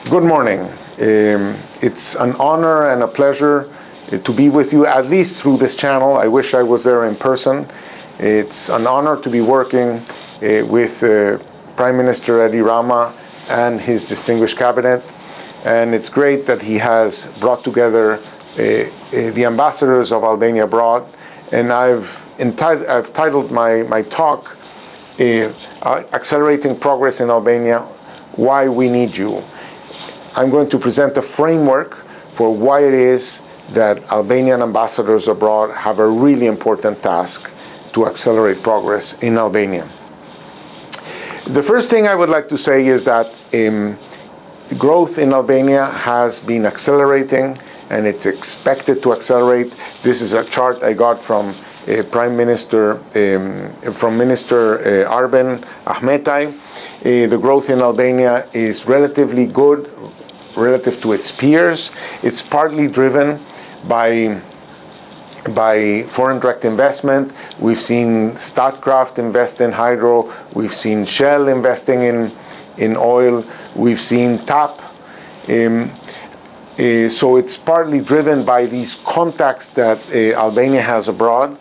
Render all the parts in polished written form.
Good morning. It's an honor and a pleasure to be with you, at least through this channel. I wish I was there in person. It's an honor to be working with Prime Minister Edi Rama and his distinguished cabinet. And it's great that he has brought together the ambassadors of Albania abroad. And I've titled my talk, Accelerating Progress in Albania, Why We Need You. I'm going to present a framework for why it is that Albanian ambassadors abroad have a really important task to accelerate progress in Albania. The first thing I would like to say is that growth in Albania has been accelerating, and it's expected to accelerate. This is a chart I got from Prime Minister, from Minister Arben Ahmetaj. The growth in Albania is relatively good relative to its peers. It's partly driven by foreign direct investment. We've seen Statkraft invest in hydro. We've seen Shell investing in oil. We've seen TAP. So it's partly driven by these contacts that Albania has abroad.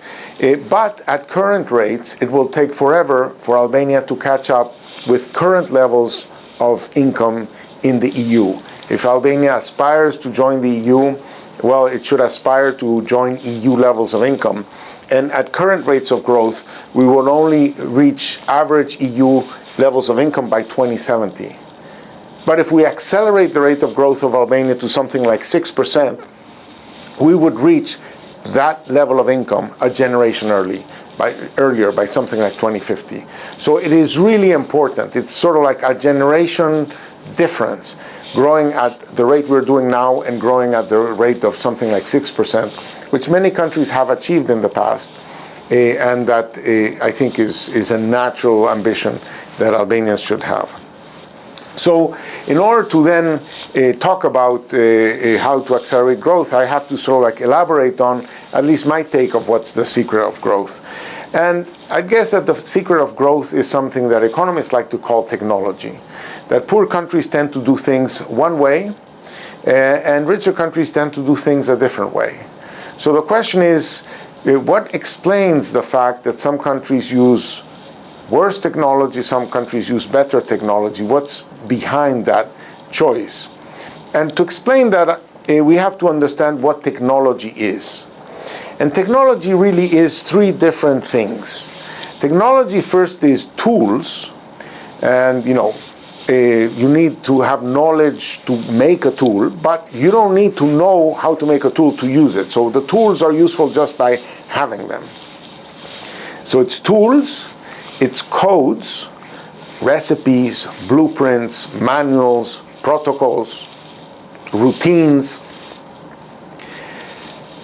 But at current rates, it will take forever for Albania to catch up with current levels of income in the EU. If Albania aspires to join the EU, well, it should aspire to join EU levels of income. And at current rates of growth, we will only reach average EU levels of income by 2070. But if we accelerate the rate of growth of Albania to something like 6%, we would reach that level of income a generation earlier, by something like 2050. So it is really important. It's sort of like a generation difference, growing at the rate we're doing now and growing at the rate of something like 6%, which many countries have achieved in the past, and that I think is a natural ambition that Albanians should have. So in order to then talk about how to accelerate growth, I have to sort of like elaborate on at least my take of what's the secret of growth. And I guess that the secret of growth is something that economists like to call technology. That poor countries tend to do things one way, and richer countries tend to do things a different way. So the question is, what explains the fact that some countries use worse technology, some countries use better technology? What's behind that choice? And to explain that, we have to understand what technology is. And technology really is three different things. Technology first is tools, and you need to have knowledge to make a tool, but you don't need to know how to make a tool to use it. So the tools are useful just by having them. So it's tools, it's codes, recipes, blueprints, manuals, protocols, routines.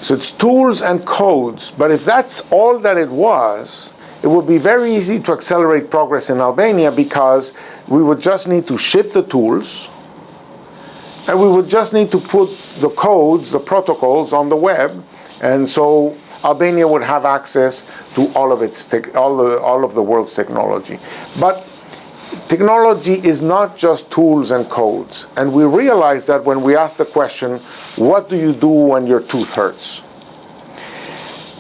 So it's tools and codes, but if that's all that it was, it would be very easy to accelerate progress in Albania, because we would just need to ship the tools, and we would just need to put the codes, the protocols on the web, and so Albania would have access to all of the world's technology. But technology is not just tools and codes, and we realize that when we ask the question, what do you do when your tooth hurts?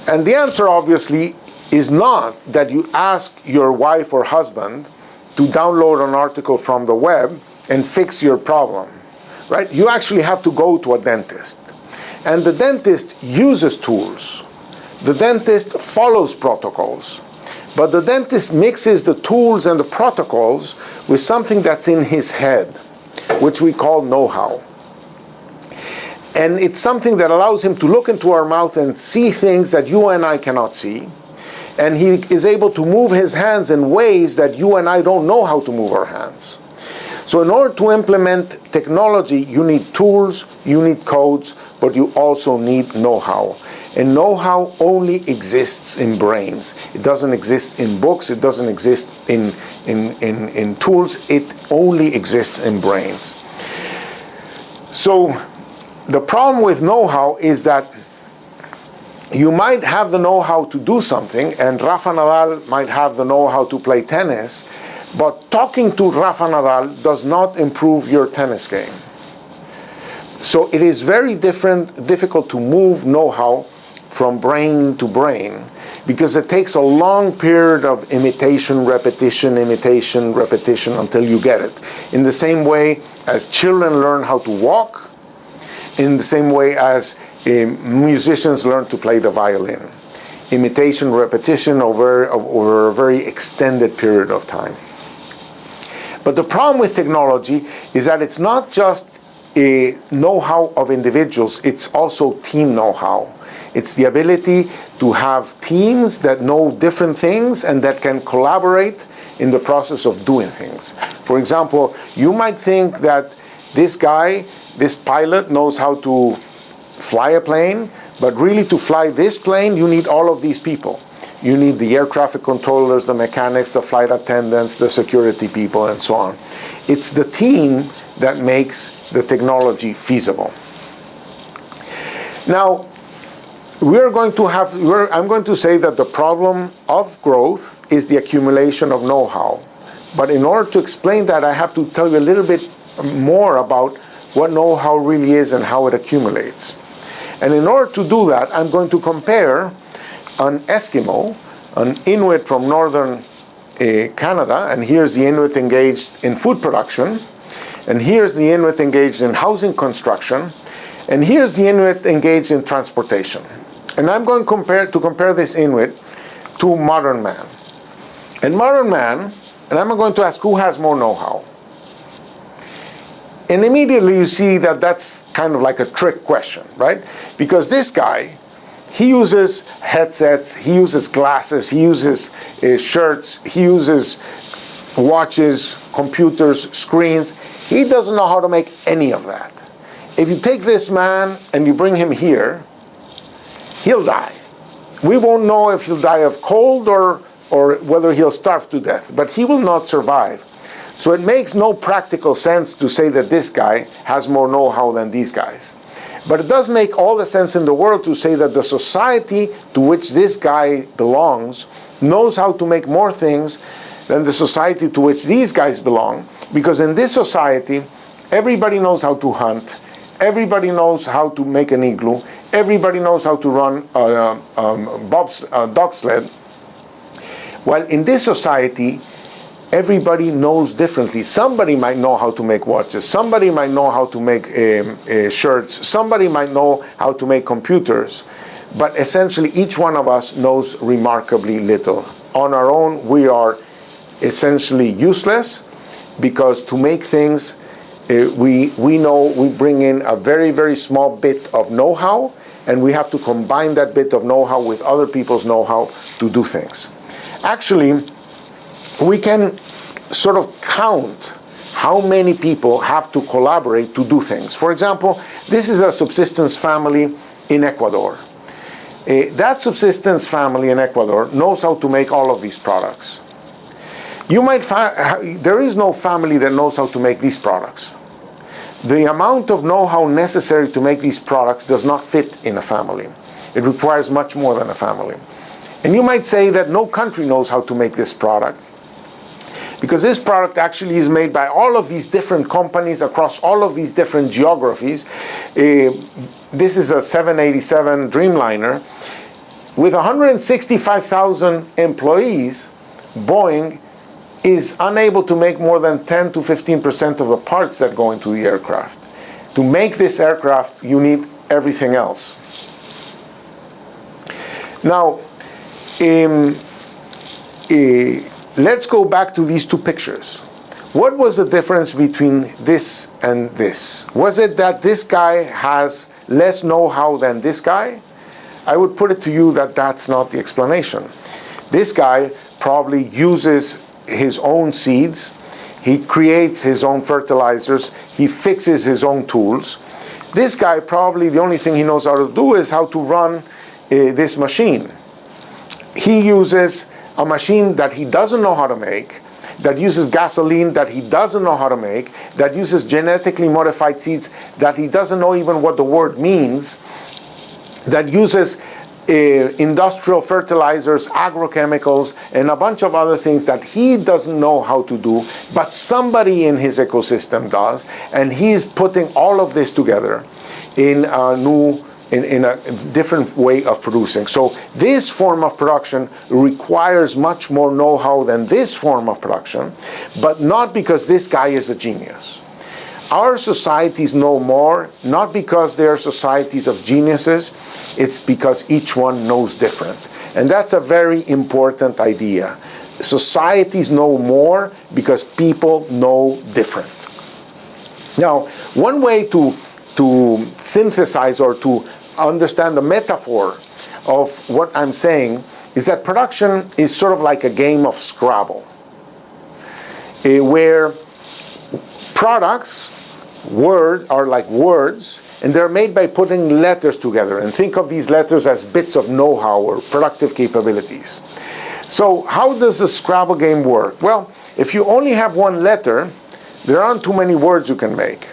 And the answer obviously is not that you ask your wife or husband to download an article from the web and fix your problem, right? You actually have to go to a dentist. And the dentist uses tools. The dentist follows protocols. But the dentist mixes the tools and the protocols with something that's in his head, which we call know-how. And it's something that allows him to look into our mouth and see things that you and I cannot see. And he is able to move his hands in ways that you and I don't know how to move our hands. So in order to implement technology, you need tools, you need codes, but you also need know-how. And know-how only exists in brains. It doesn't exist in books, it doesn't exist in tools, it only exists in brains. So the problem with know-how is that you might have the know-how to do something, and Rafa Nadal might have the know-how to play tennis, but talking to Rafa Nadal does not improve your tennis game. So it is very difficult to move know-how from brain to brain, because it takes a long period of imitation, repetition, until you get it. In the same way as children learn how to walk, in the same way as musicians learn to play the violin. Imitation, repetition over a very extended period of time. But the problem with technology is that it's not just a know-how of individuals, it's also team know-how. It's the ability to have teams that know different things and that can collaborate in the process of doing things. For example, you might think that this guy, this pilot, knows how to fly a plane, but really to fly this plane, you need all of these people. You need the air traffic controllers, the mechanics, the flight attendants, the security people, and so on. It's the team that makes the technology feasible. Now, I'm going to say that the problem of growth is the accumulation of know-how. But in order to explain that, I have to tell you a little bit more about what know-how really is and how it accumulates. And in order to do that, I'm going to compare an Eskimo, an Inuit from northern Canada, and here's the Inuit engaged in food production, and here's the Inuit engaged in housing construction, and here's the Inuit engaged in transportation. And I'm going to compare this Inuit to modern man. And modern man, and I'm going to ask who has more know-how. And immediately you see that that's kind of like a trick question, right? Because this guy, he uses headsets, he uses glasses, he uses shirts, he uses watches, computers, screens. He doesn't know how to make any of that. If you take this man and you bring him here, he'll die. We won't know if he'll die of cold or whether he'll starve to death, but he will not survive. So it makes no practical sense to say that this guy has more know-how than these guys. But it does make all the sense in the world to say that the society to which this guy belongs knows how to make more things than the society to which these guys belong, because in this society, everybody knows how to hunt, everybody knows how to make an igloo, everybody knows how to run a dog sled. While in this society, everybody knows differently. Somebody might know how to make watches, somebody might know how to make shirts, somebody might know how to make computers, but essentially each one of us knows remarkably little. On our own, we are essentially useless, because to make things, we bring in a very, very small bit of know-how, and we have to combine that bit of know-how with other people's know-how to do things. Actually, we can sort of count how many people have to collaborate to do things. For example, this is a subsistence family in Ecuador. That subsistence family in Ecuador knows how to make all of these products. You might there is no family that knows how to make these products. The amount of know-how necessary to make these products does not fit in a family. It requires much more than a family. And you might say that no country knows how to make this product, because this product actually is made by all of these different companies across all of these different geographies. This is a 787 Dreamliner. With 165,000 employees, Boeing is unable to make more than 10 to 15% of the parts that go into the aircraft. To make this aircraft, you need everything else. Now, let's go back to these two pictures. What was the difference between this and this? Was it that this guy has less know-how than this guy? I would put it to you that that's not the explanation. This guy probably uses his own seeds, he creates his own fertilizers, he fixes his own tools. This guy probably the only thing he knows how to do is how to run this machine. He uses a machine that he doesn't know how to make, that uses gasoline that he doesn't know how to make, that uses genetically modified seeds that he doesn't know even what the word means, that uses industrial fertilizers, agrochemicals, and a bunch of other things that he doesn't know how to do, but somebody in his ecosystem does, and he's putting all of this together in a different way of producing. So this form of production requires much more know-how than this form of production, but not because this guy is a genius. Our societies know more, not because they are societies of geniuses, it's because each one knows different. And that's a very important idea. Societies know more because people know different. Now, one way to synthesize or to understand the metaphor of what I'm saying is that production is sort of like a game of Scrabble, where products are like words, and they're made by putting letters together. And think of these letters as bits of know-how or productive capabilities. So how does the Scrabble game work? Well, if you only have one letter, there aren't too many words you can make.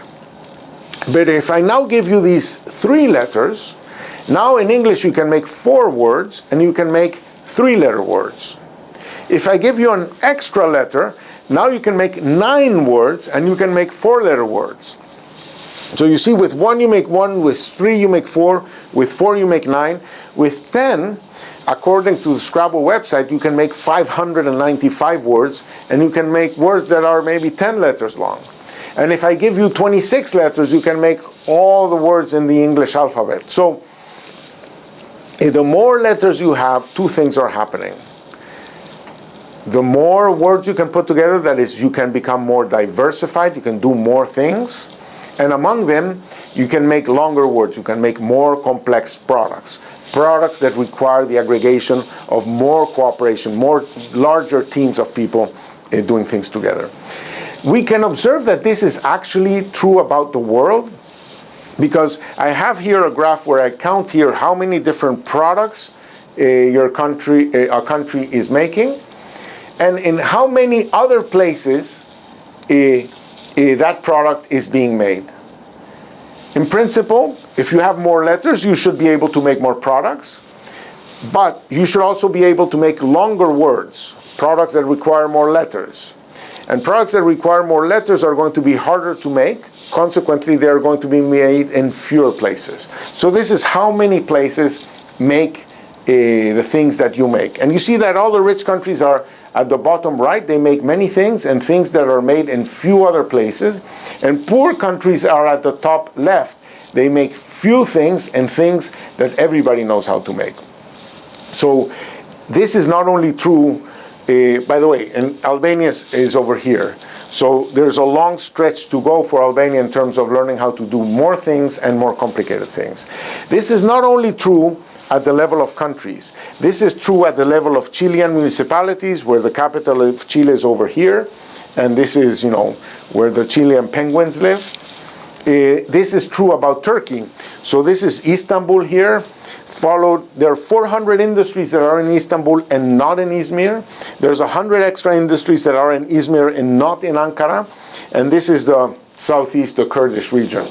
But if I now give you these 3 letters, now in English you can make 4 words, and you can make 3-letter words. If I give you an extra letter, now you can make 9 words, and you can make 4-letter words. So you see, with 1 you make 1, with 3 you make 4, with 4 you make 9, with 10, according to the Scrabble website, you can make 595 words, and you can make words that are maybe 10 letters long. And if I give you 26 letters, you can make all the words in the English alphabet. So the more letters you have, 2 things are happening. The more words you can put together, that is, you can become more diversified, you can do more things. And among them, you can make longer words, you can make more complex products. Products that require the aggregation of more cooperation, more larger teams of people doing things together. We can observe that this is actually true about the world, because I have here a graph where I count here how many different products a country is making, and in how many other places that product is being made. In principle, if you have more letters, you should be able to make more products, but you should also be able to make longer words, products that require more letters. And products that require more letters are going to be harder to make. Consequently, they are going to be made in fewer places. So this is how many places make the things that you make. And you see that all the rich countries are at the bottom right. They make many things, and things that are made in few other places. And poor countries are at the top left. They make few things and things that everybody knows how to make. So this is not only true, by the way, and Albania is over here. So there's a long stretch to go for Albania in terms of learning how to do more things and more complicated things. This is not only true at the level of countries. This is true at the level of Chilean municipalities, where the capital of Chile is over here, and this is, where the Chilean penguins live. This is true about Turkey. So this is Istanbul here, followed. There are 400 industries that are in Istanbul and not in Izmir. There's 100 extra industries that are in Izmir and not in Ankara. And this is the southeast, the Kurdish region.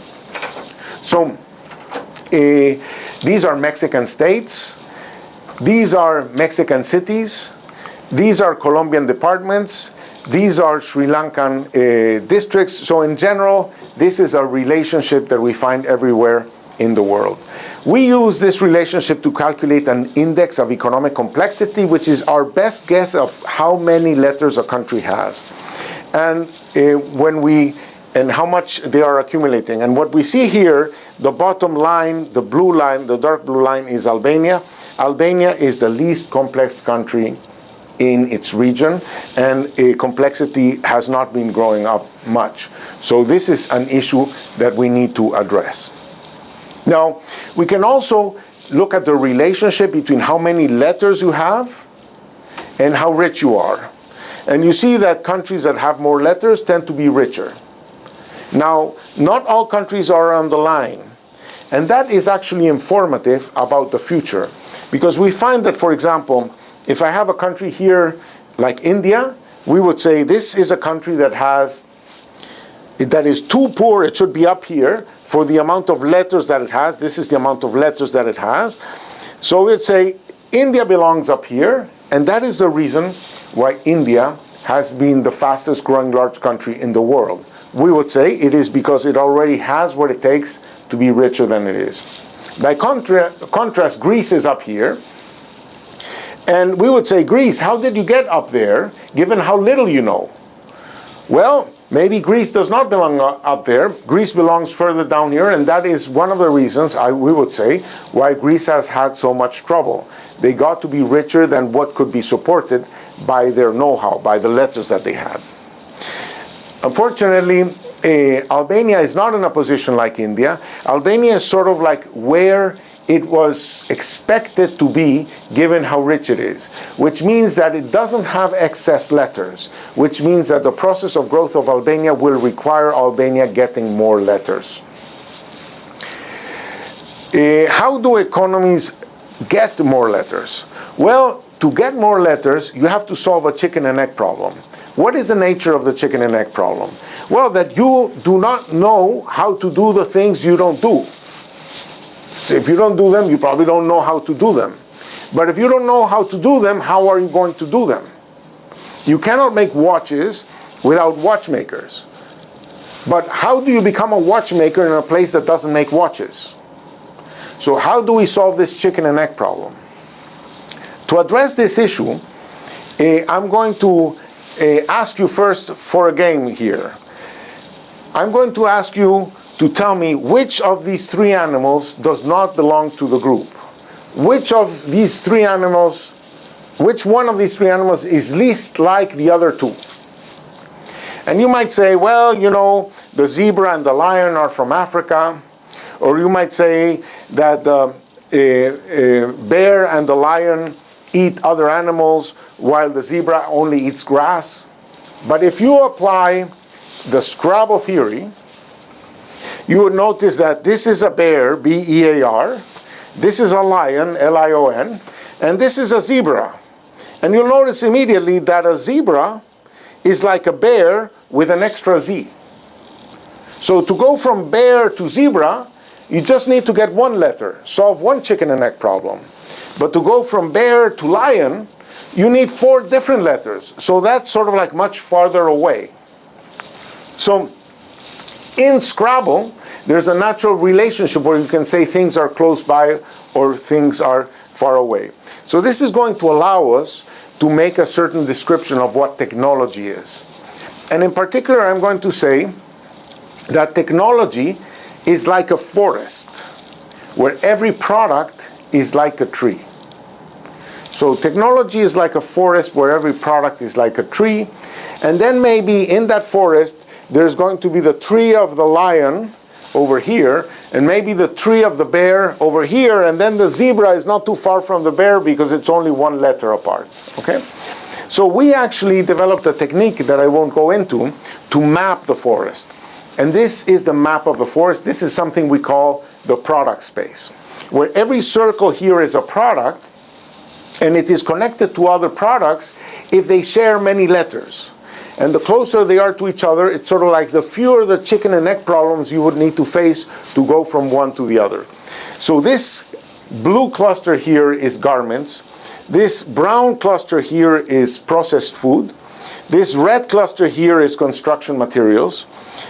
So these are Mexican states. These are Mexican cities. These are Colombian departments. These are Sri Lankan districts. So in general, this is a relationship that we find everywhere in the world. We use this relationship to calculate an index of economic complexity, which is our best guess of how many letters a country has, and and how much they are accumulating. And what we see here, the bottom line, the blue line, the dark blue line, is Albania. Albania is the least complex country in its region, and complexity has not been growing up much. So this is an issue that we need to address. Now, we can also look at the relationship between how many letters you have and how rich you are. And you see that countries that have more letters tend to be richer. Now, not all countries are on the line. And that is actually informative about the future. Because we find that, for example, if I have a country here like India, we would say this is a country that is too poor, it should be up here, for the amount of letters that it has. This is the amount of letters that it has. So we'd say India belongs up here, and that is the reason why India has been the fastest growing large country in the world. We would say it is because it already has what it takes to be richer than it is. By contrast, Greece is up here. And we would say, Greece, how did you get up there, given how little you know? Well, maybe Greece does not belong up there. Greece belongs further down here, and that is one of the reasons, we would say, why Greece has had so much trouble. They got to be richer than what could be supported by their know-how, by the letters that they had. Unfortunately, Albania is not in a position like India. Albania is sort of like where it was expected to be given how rich it is, which means that it doesn't have excess letters, which means that the process of growth of Albania will require Albania getting more letters. How do economies get more letters? Well, to get more letters, you have to solve a chicken and egg problem. What is the nature of the chicken and egg problem? Well, that you do not know how to do the things you don't do. So if you don't do them, you probably don't know how to do them. But if you don't know how to do them, how are you going to do them? You cannot make watches without watchmakers. But how do you become a watchmaker in a place that doesn't make watches? So how do we solve this chicken and egg problem? To address this issue, I'm going to ask you first for a game here. I'm going to ask you to tell me which of these three animals does not belong to the group. Which one of these three animals is least like the other two? And you might say, well, you know, the zebra and the lion are from Africa. Or you might say that the bear and the lion eat other animals while the zebra only eats grass. But if you apply the Scrabble theory, you would notice that this is a bear, B-E-A-R, this is a lion, L-I-O-N, and this is a zebra. And you'll notice immediately that a zebra is like a bear with an extra Z. So to go from bear to zebra, you just need to get one letter, solve one chicken and egg problem. But to go from bear to lion, you need 4 different letters. So that's sort of like much farther away. So in Scrabble, there's a natural relationship where you can say things are close by or things are far away. So this is going to allow us to make a certain description of what technology is. And in particular, I'm going to say that technology is like a forest, where every product is like a tree. So technology is like a forest where every product is like a tree. And then maybe in that forest, there's going to be the tree of the lion over here, and maybe the tree of the bear over here, and then the zebra is not too far from the bear because it's only one letter apart. Okay? So we actually developed a technique that I won't go into to map the forest. And this is the map of the forest. This is something we call the product space, where every circle here is a product, and it is connected to other products if they share many letters. And the closer they are to each other, it's sort of like the fewer the chicken and egg problems you would need to face to go from one to the other. So this blue cluster here is garments. This brown cluster here is processed food. This red cluster here is construction materials.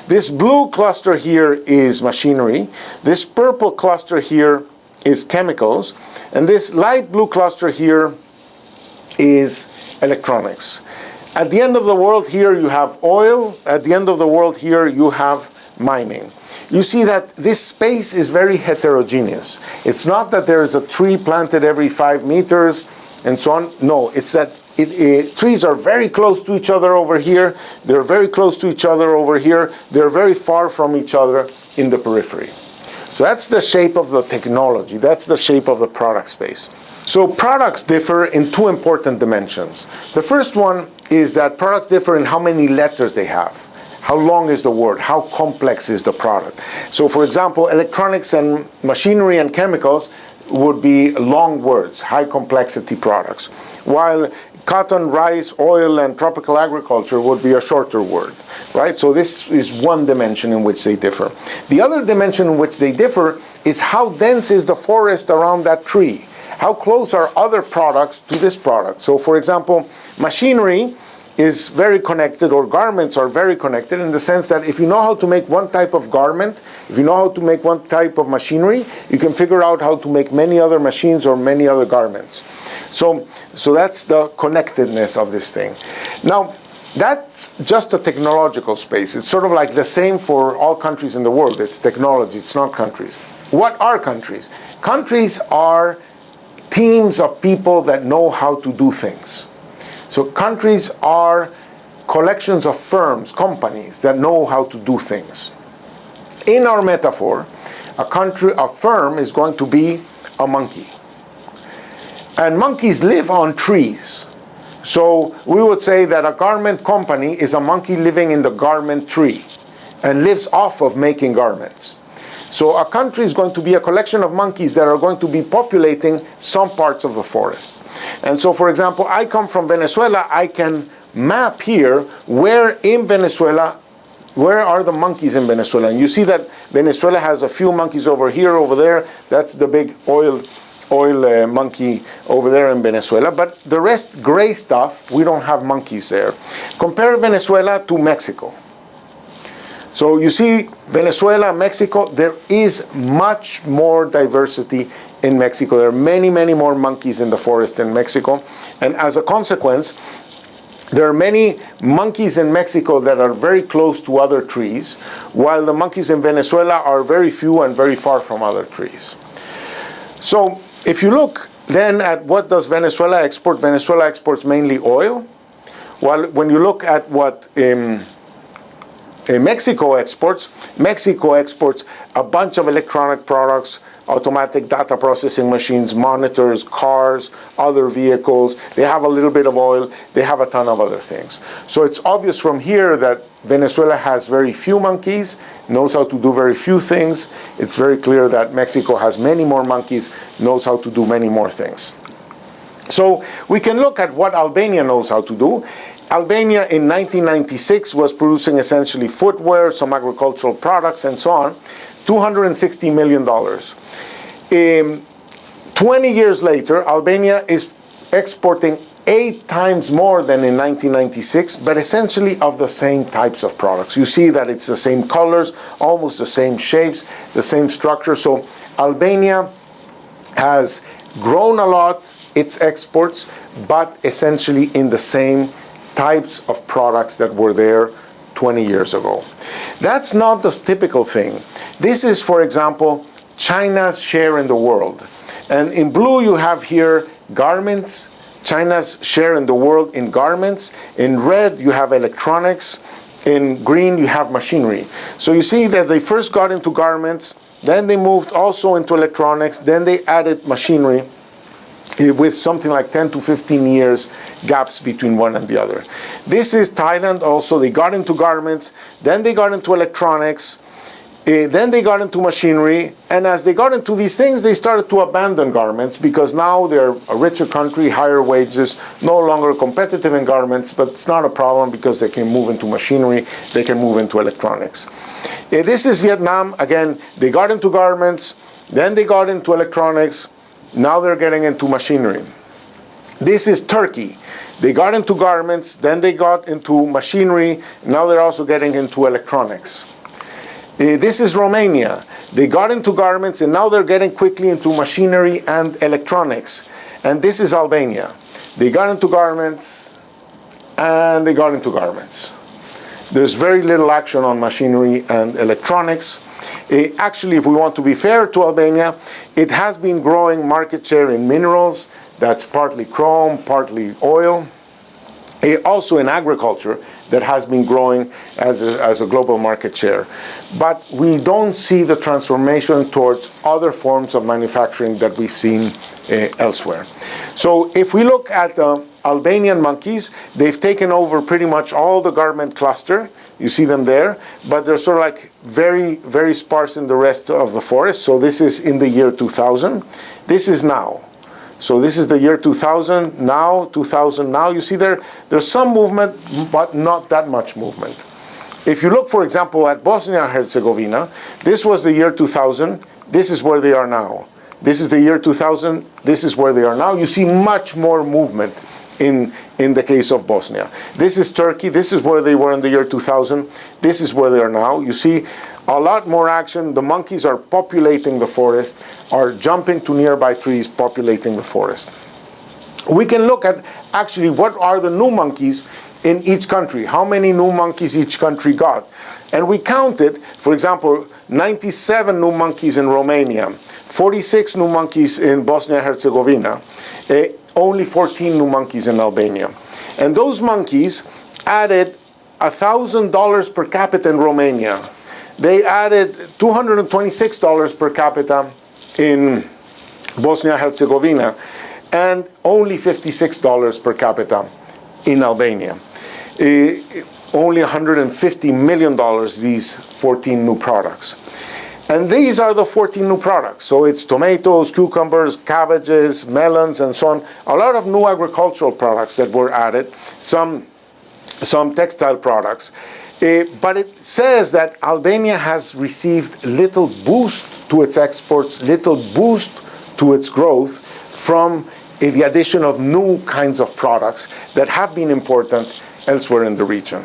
This blue cluster here is machinery. This purple cluster here is chemicals. And this light blue cluster here is electronics. At the end of the world here you have oil. At the end of the world here you have mining. You see that this space is very heterogeneous. It's not that there is a tree planted every 5 meters and so on. No, it's that trees are very close to each other over here. They're very close to each other over here. They're very far from each other in the periphery. So that's the shape of the technology. That's the shape of the product space. So products differ in 2 important dimensions. The first one is that products differ in how many letters they have. How long is the word? How complex is the product? So for example, electronics and machinery and chemicals would be long words, high complexity products. While cotton, rice, oil, and tropical agriculture would be a shorter word, right? So this is one dimension in which they differ. The other dimension in which they differ is how dense is the forest around that tree? How close are other products to this product? So for example, machinery is very connected, or garments are very connected, in the sense that if you know how to make one type of garment, if you know how to make one type of machinery, you can figure out how to make many other machines or many other garments. So that's the connectedness of this thing. Now, that's just a technological space. It's sort of like the same for all countries in the world. It's technology, it's not countries. What are countries? Countries are teams of people that know how to do things. So countries are collections of firms, companies that know how to do things. In our metaphor, a firm is going to be a monkey. And monkeys live on trees. So we would say that a garment company is a monkey living in the garment tree and lives off of making garments. So a country is going to be a collection of monkeys that are going to be populating some parts of the forest. And so, for example, I come from Venezuela. I can map here where in Venezuela, where are the monkeys in Venezuela. And you see that Venezuela has a few monkeys over here, over there. That's the big oil monkey over there in Venezuela. But the rest, gray stuff, we don't have monkeys there. Compare Venezuela to Mexico. So you see, Venezuela, Mexico, there is much more diversity in Mexico. There are many, many more monkeys in the forest in Mexico. And as a consequence, there are many monkeys in Mexico that are very close to other trees, while the monkeys in Venezuela are very few and very far from other trees. So if you look then at what does Venezuela exports mainly oil. While when you look at what Mexico exports a bunch of electronic products, automatic data processing machines, monitors, cars, other vehicles. They have a little bit of oil. They have a ton of other things. So it's obvious from here that Venezuela has very few monkeys, knows how to do very few things. It's very clear that Mexico has many more monkeys, knows how to do many more things. So we can look at what Albania knows how to do. Albania in 1996 was producing essentially footwear, some agricultural products, and so on. $260 million. 20 years later, Albania is exporting 8 times more than in 1996, but essentially of the same types of products. You see that it's the same colors, almost the same shapes, the same structure. So Albania has grown a lot, its exports, but essentially in the same types of products that were there 20 years ago. That's not the typical thing. This is, for example, China's share in the world. And in blue you have here garments, China's share in the world in garments. In red you have electronics. In green you have machinery. So you see that they first got into garments, then they moved also into electronics, then they added machinery, with something like 10 to 15 years gaps between one and the other. This is Thailand also. They got into garments, then they got into electronics, then they got into machinery, and as they got into these things, they started to abandon garments because now they're a richer country, higher wages, no longer competitive in garments, but it's not a problem because they can move into machinery, they can move into electronics. This is Vietnam. Again, they got into garments, then they got into electronics, now they're getting into machinery. This is Turkey. They got into garments, then they got into machinery, now they're also getting into electronics. This is Romania. They got into garments and now they're getting quickly into machinery and electronics. And this is Albania. They got into garments and they got into garments. There's very little action on machinery and electronics. Actually, if we want to be fair to Albania, it has been growing market share in minerals. That's partly chrome, partly oil. Also in agriculture, that has been growing as a global market share. But we don't see the transformation towards other forms of manufacturing that we've seen elsewhere. So if we look at the Albanian monkeys, they've taken over pretty much all the garment cluster. You see them there, but they're sort of like very, very sparse in the rest of the forest. So this is in the year 2000. This is now. So this is the year 2000, now, 2000, now. You see there's some movement, but not that much movement. If you look, for example, at Bosnia and Herzegovina, this was the year 2000. This is where they are now. This is the year 2000. This is where they are now. You see much more movement in the case of Bosnia. This is Turkey. This is where they were in the year 2000. This is where they are now. You see a lot more action. The monkeys are populating the forest, are jumping to nearby trees, populating the forest. We can look at actually what are the new monkeys in each country, how many new monkeys each country got. And we counted, for example, 97 new monkeys in Romania, 46 new monkeys in Bosnia-Herzegovina, only 14 new monkeys in Albania. And those monkeys added $1,000 per capita in Romania. They added $226 per capita in Bosnia-Herzegovina, and only $56 per capita in Albania. Only $150 million, these 14 new products. And these are the 14 new products. So it's tomatoes, cucumbers, cabbages, melons, and so on. A lot of new agricultural products that were added, some textile products. But it says that Albania has received little boost to its exports, little boost to its growth from the addition of new kinds of products that have been important elsewhere in the region.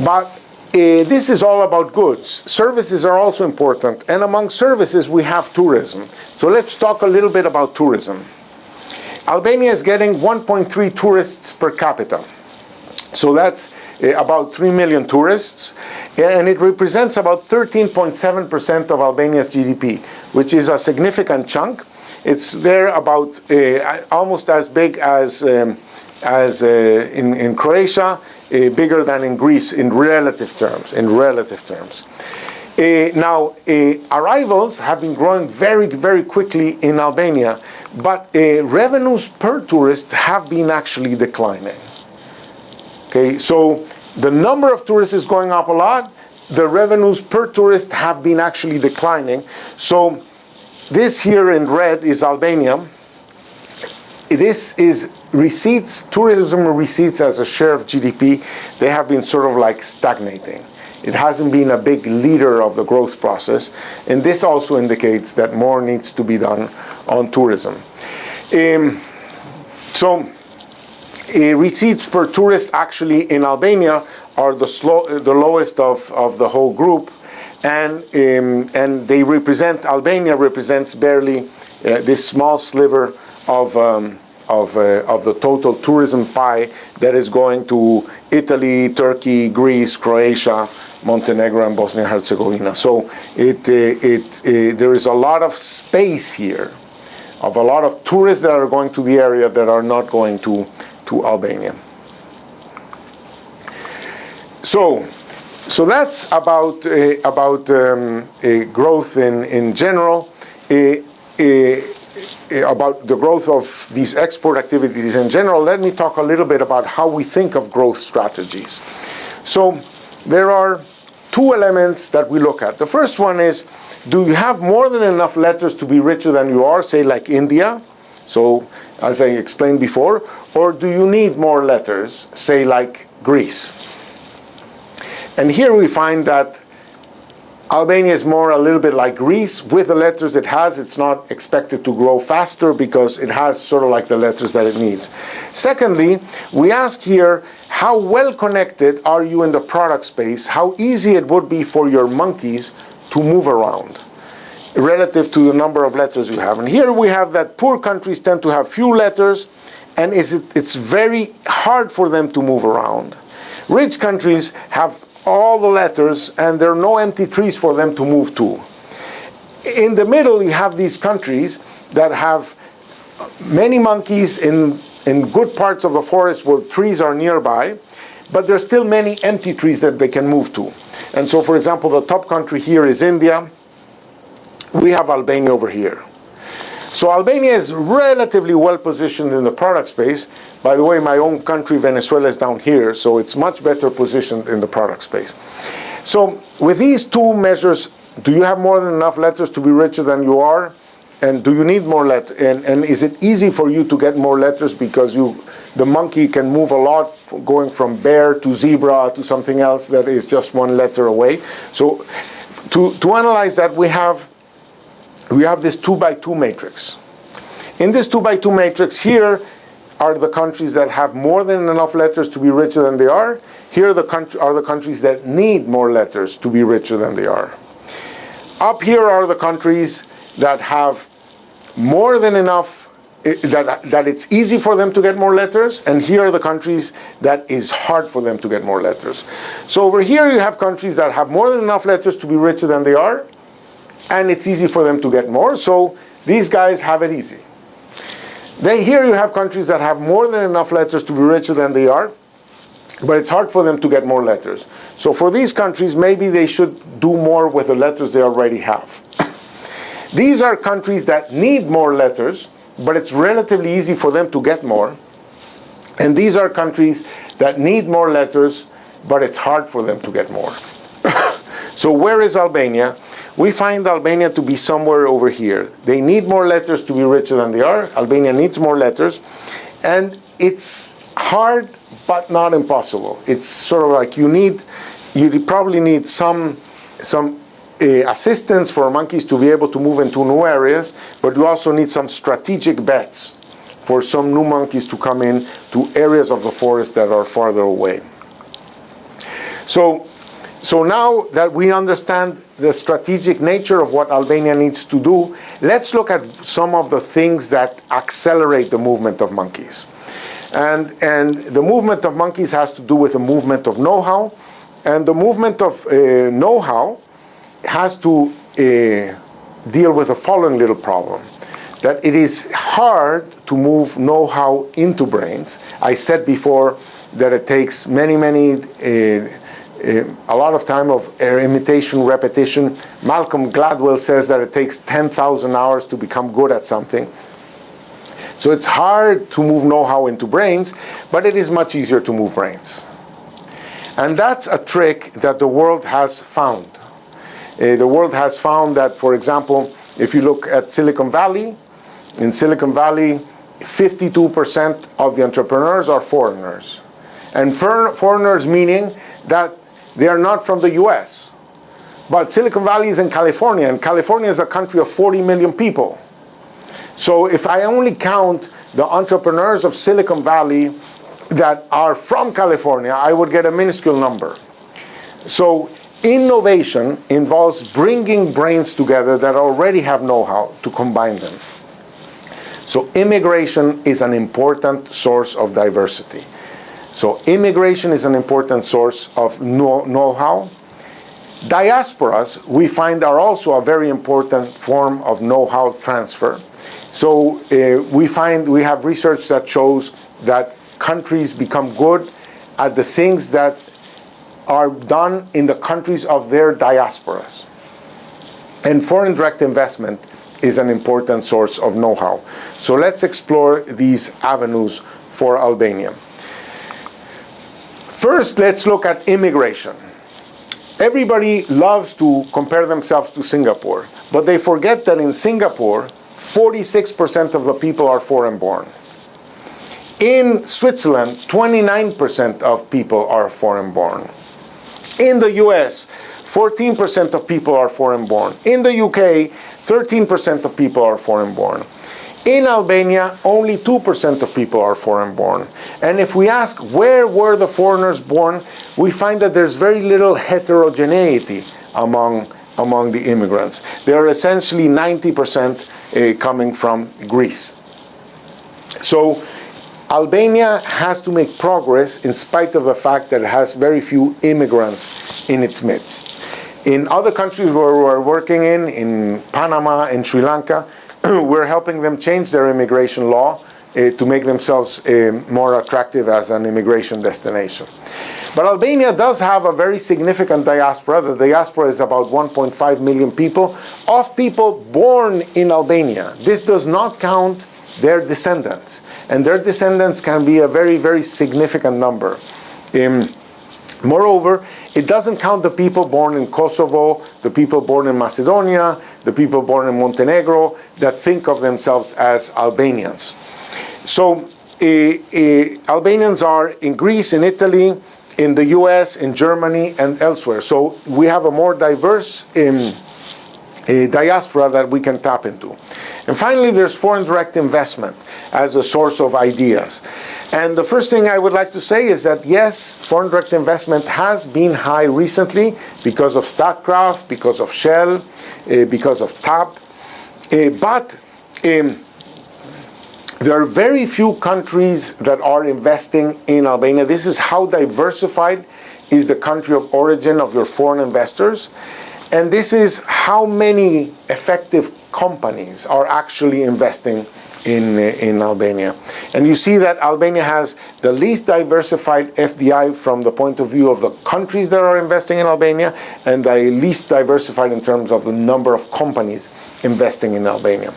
But this is all about goods. Services are also important, and among services we have tourism. So let's talk a little bit about tourism. Albania is getting 1.3 tourists per capita. So that's about 3 million tourists, and it represents about 13.7% of Albania's GDP, which is a significant chunk. It's there about almost as big as in Croatia, bigger than in Greece in relative terms. Now, arrivals have been growing very, very quickly in Albania, but revenues per tourist have been actually declining. Okay, so the number of tourists is going up a lot. The revenues per tourist have been actually declining. So this here in red is Albania. This is receipts, tourism receipts as a share of GDP. They have been sort of like stagnating. It hasn't been a big leader of the growth process. And this also indicates that more needs to be done on tourism. Receipts per tourist actually in Albania are the lowest of the whole group. And they represent, Albania represents barely this small sliver of the total tourism pie that is going to Italy, Turkey, Greece, Croatia, Montenegro, and Bosnia-Herzegovina. So there is a lot of space here of a lot of tourists that are going to the area that are not going to Albania. So that's about growth in general, about the growth of these export activities in general. Let me talk a little bit about how we think of growth strategies. So there are two elements that we look at. The first one is, do you have more than enough letters to be richer than you are, say like India? So as I explained before, or do you need more letters, say like Greece? And here we find that Albania is more a little bit like Greece. With the letters it has, it's not expected to grow faster because it has sort of like the letters that it needs. Secondly, we ask here, how well connected are you in the product space? How easy it would be for your monkeys to move around relative to the number of letters you have. And here we have that poor countries tend to have few letters, and it's very hard for them to move around. Rich countries have all the letters, and there are no empty trees for them to move to. In the middle, you have these countries that have many monkeys in good parts of the forest where trees are nearby, but there's still many empty trees that they can move to. And so, for example, the top country here is India. We have Albania over here. So Albania is relatively well positioned in the product space. By the way, my own country, Venezuela, is down here, so it's much better positioned in the product space. So with these two measures, do you have more than enough letters to be richer than you are? And do you need more letters? And is it easy for you to get more letters because the monkey can move a lot, going from bear to zebra to something else that is just one letter away? So to analyze that, we have we have this 2 by 2 matrix. In this 2 by 2 matrix, here are the countries that have more than enough letters to be richer than they are. Here are the countries that need more letters to be richer than they are. Up here are the countries that have more than enough, that it's easy for them to get more letters, and here are the countries that is hard for them to get more letters. So over here you have countries that have more than enough letters to be richer than they are, and it's easy for them to get more, so these guys have it easy. Then here you have countries that have more than enough letters to be richer than they are, but it's hard for them to get more letters. So for these countries, maybe they should do more with the letters they already have. These are countries that need more letters, but it's relatively easy for them to get more. And these are countries that need more letters, but it's hard for them to get more. So where is Albania? We find Albania to be somewhere over here. They need more letters to be richer than they are. Albania needs more letters. And it's hard, but not impossible. It's sort of like you probably need some assistance for monkeys to be able to move into new areas, but you also need some strategic bets for some new monkeys to come in to areas of the forest that are farther away. So now that we understand the strategic nature of what Albania needs to do, let's look at some of the things that accelerate the movement of monkeys. And the movement of monkeys has to do with the movement of know-how, and the movement of know-how has to deal with the following little problem, that it is hard to move know-how into brains. I said before that it takes a lot of time of imitation, repetition. Malcolm Gladwell says that it takes 10,000 hours to become good at something. So it's hard to move know-how into brains, but it is much easier to move brains. And that's a trick that the world has found. The world has found that, for example, if you look at Silicon Valley, in Silicon Valley, 52% of the entrepreneurs are foreigners. And foreigners meaning that they are not from the US. But Silicon Valley is in California, and California is a country of 40 million people. So if I only count the entrepreneurs of Silicon Valley that are from California, I would get a minuscule number. So innovation involves bringing brains together that already have know-how to combine them. So immigration is an important source of diversity. So immigration is an important source of know-how. Diasporas, we find, are also a very important form of know-how transfer. So we have research that shows that countries become good at the things that are done in the countries of their diasporas. And foreign direct investment is an important source of know-how. So let's explore these avenues for Albania. First, let's look at immigration. Everybody loves to compare themselves to Singapore, but they forget that in Singapore, 46% of the people are foreign-born. In Switzerland, 29% of people are foreign-born. In the US, 14% of people are foreign-born. In the UK, 13% of people are foreign-born. In Albania, only 2% of people are foreign-born. And if we ask where were the foreigners born, we find that there's very little heterogeneity among the immigrants. They are essentially 90% coming from Greece. So Albania has to make progress in spite of the fact that it has very few immigrants in its midst. In other countries where we're working in Panama and Sri Lanka, we're helping them change their immigration law to make themselves more attractive as an immigration destination. But Albania does have a very significant diaspora. The diaspora is about 1.5 million people, of people born in Albania. This does not count their descendants. And their descendants can be a very, very significant number. Moreover, it doesn't count the people born in Kosovo, the people born in Macedonia, the people born in Montenegro that think of themselves as Albanians. So Albanians are in Greece, in Italy, in the US, in Germany, and elsewhere. So we have a more diverse diaspora that we can tap into. And finally, there's foreign direct investment as a source of ideas. And the first thing I would like to say is that yes, foreign direct investment has been high recently because of Statkraft, because of Shell, because of TAP. But there are very few countries that are investing in Albania. This is how diversified is the country of origin of your foreign investors. And this is how many effective companies are actually investing in Albania. And you see that Albania has the least diversified FDI from the point of view of the countries that are investing in Albania, and the least diversified in terms of the number of companies investing in Albania.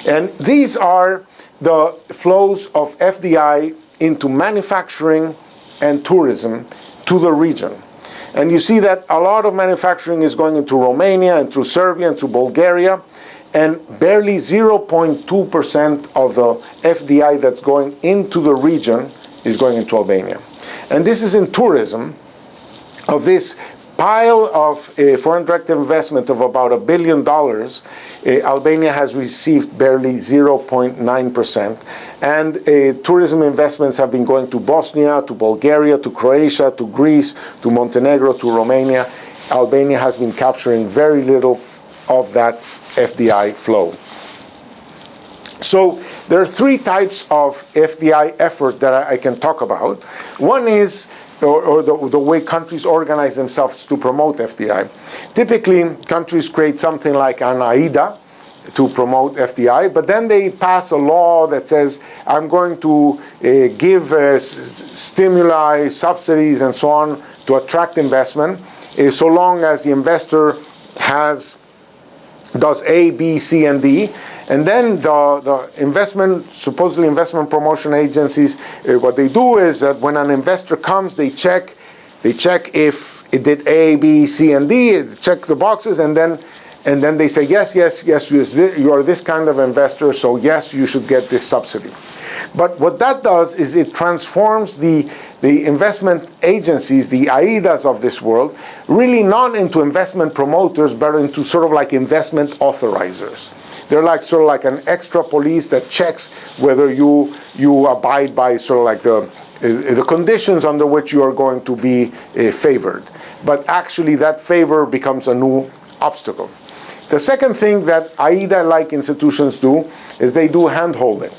And these are the flows of FDI into manufacturing and tourism to the region. And you see that a lot of manufacturing is going into Romania and through Serbia and through Bulgaria, and barely 0.2% of the FDI that's going into the region is going into Albania. And this is in tourism. Of this pile of foreign direct investment of about $1 billion, Albania has received barely 0.9%. And tourism investments have been going to Bosnia, to Bulgaria, to Croatia, to Greece, to Montenegro, to Romania. Albania has been capturing very little of that FDI flow. So there are three types of FDI effort that I can talk about. One is or the way countries organize themselves to promote FDI. Typically, countries create something like an AIDA to promote FDI, but then they pass a law that says, I'm going to give stimuli, subsidies, and so on to attract investment, so long as the investor does A, B, C, and D. And then the supposedly investment promotion agencies, what they do is that when an investor comes, they check if it did A, B, C, and D, check the boxes, and then they say, yes, you are this kind of investor, so yes, you should get this subsidy. But what that does is it transforms the investment agencies, the AIDAs of this world, really not into investment promoters, but into sort of like investment authorizers. They're like sort of like an extra police that checks whether you abide by sort of like the conditions under which you are going to be favored. But actually that favor becomes a new obstacle. The second thing that AIDA-like institutions do is they do hand-holding.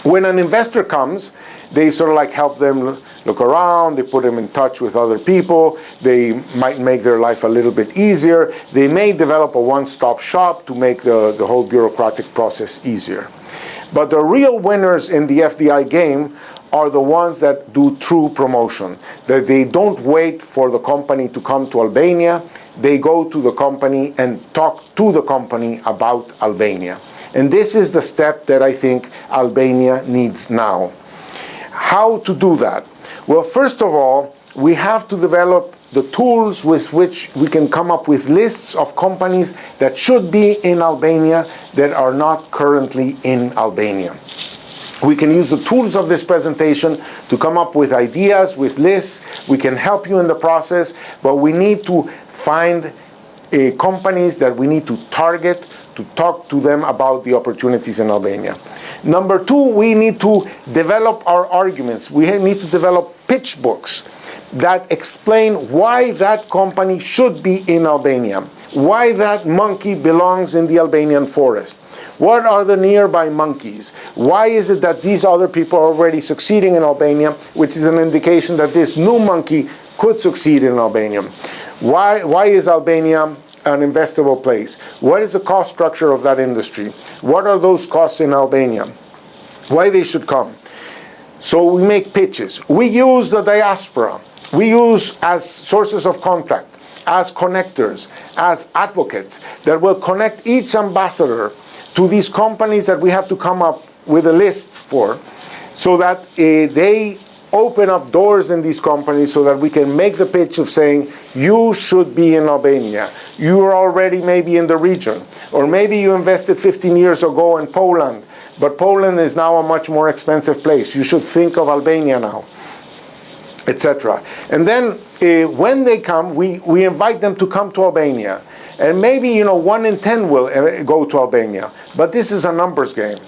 When an investor comes, they sort of like help them look around, they put them in touch with other people, they might make their life a little bit easier, they may develop a one-stop shop to make the whole bureaucratic process easier. But the real winners in the FDI game are the ones that do true promotion, that they don't wait for the company to come to Albania, they go to the company and talk to the company about Albania. And this is the step that I think Albania needs now. How to do that? Well, first of all, we have to develop the tools with which we can come up with lists of companies that should be in Albania that are not currently in Albania. We can use the tools of this presentation to come up with ideas, with lists. We can help you in the process, but we need to find companies that we need to target to talk to them about the opportunities in Albania. Number two, we need to develop our arguments. We need to develop pitch books that explain why that company should be in Albania, why that monkey belongs in the Albanian forest. What are the nearby monkeys? Why is it that these other people are already succeeding in Albania, which is an indication that this new monkey could succeed in Albania? Why is Albania an investable place? What is the cost structure of that industry? What are those costs in Albania? Why they should come? So we make pitches. We use the diaspora. We use as sources of contact, as connectors, as advocates that will connect each ambassador to these companies that we have to come up with a list for, so that they open up doors in these companies so that we can make the pitch of saying, you should be in Albania. You are already maybe in the region. Or maybe you invested 15 years ago in Poland, but Poland is now a much more expensive place. You should think of Albania now, etc. And then when they come, we invite them to come to Albania. And maybe, 1 in 10 will go to Albania. But this is a numbers game.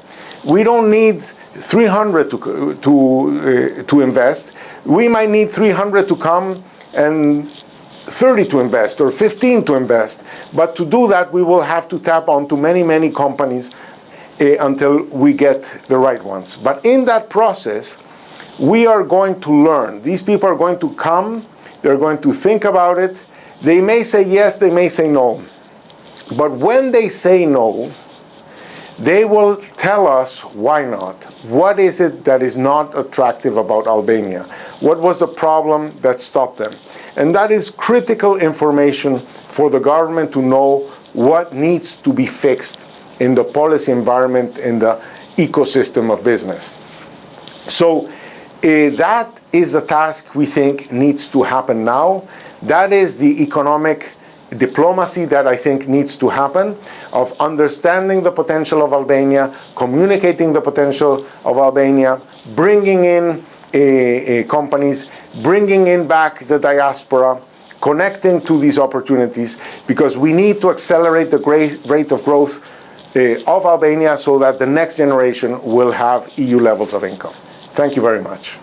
We don't need 300 to invest. We might need 300 to come and 30 to invest or 15 to invest. But to do that, we will have to tap onto many, many companies until we get the right ones. But in that process, we are going to learn. These people are going to come. They're going to think about it. They may say yes, they may say no. But when they say no, they will tell us why not. What is it that is not attractive about Albania? What was the problem that stopped them? And that is critical information for the government to know what needs to be fixed in the policy environment, in the ecosystem of business. So that is the task we think needs to happen now. That is the economic diplomacy that I think needs to happen, of understanding the potential of Albania, communicating the potential of Albania, bringing in companies, bringing in back the diaspora, connecting to these opportunities, because we need to accelerate the rate of growth of Albania so that the next generation will have EU levels of income. Thank you very much.